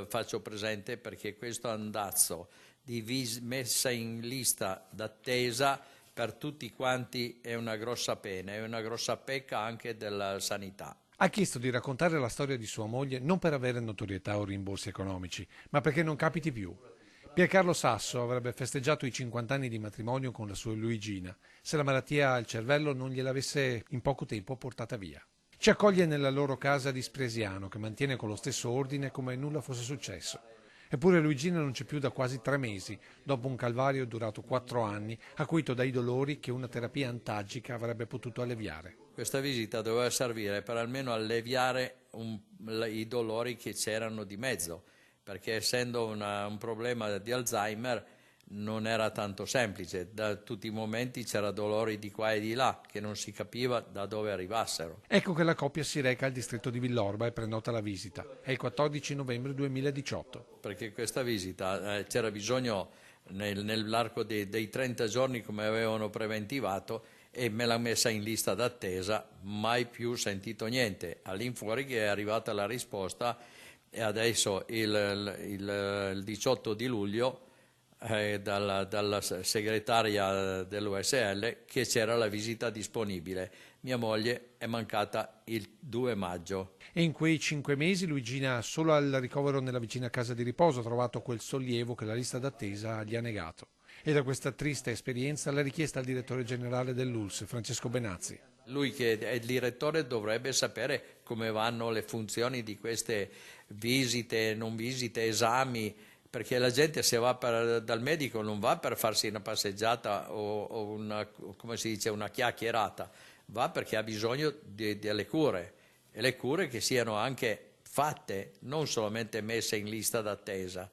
Faccio presente perché questo andazzo di messa in lista d'attesa per tutti quanti è una grossa pena, è una grossa pecca anche della sanità. Ha chiesto di raccontare la storia di sua moglie non per avere notorietà o rimborsi economici, ma perché non capiti più. Piercarlo Sasso avrebbe festeggiato i 50 anni di matrimonio con la sua Luigina, se la malattia al cervello non gliel'avesse in poco tempo portata via. Ci accoglie nella loro casa di Spresiano, che mantiene con lo stesso ordine come nulla fosse successo. Eppure Luigina non c'è più da quasi 3 mesi, dopo un calvario durato 4 anni, acuito dai dolori che una terapia antalgica avrebbe potuto alleviare. Questa visita doveva servire per almeno alleviare i dolori che c'erano di mezzo, perché essendo un problema di Alzheimer non era tanto semplice, da tutti i momenti c'era dolori di qua e di là che non si capiva da dove arrivassero. Ecco che la coppia si reca al distretto di Villorba e prenota la visita. È il 14 novembre 2018. Perché questa visita c'era bisogno nell'arco dei 30 giorni come avevano preventivato e me l'ha messa in lista d'attesa, mai più sentito niente. All'infuori che è arrivata la risposta e adesso il 18 di luglio dalla segretaria dell'USL che c'era la visita disponibile. Mia moglie è mancata il 2 maggio. E in quei 5 mesi Luigina, solo al ricovero nella vicina casa di riposo, ha trovato quel sollievo che la lista d'attesa gli ha negato. E da questa triste esperienza la richiesta al direttore generale dell'ULSS, Francesco Benazzi. Lui che è il direttore dovrebbe sapere come vanno le funzioni di queste visite, non visite, esami, perché la gente se va dal medico non va per farsi una passeggiata o una, come si dice, una chiacchierata, va perché ha bisogno delle cure e le cure che siano anche fatte, non solamente messe in lista d'attesa.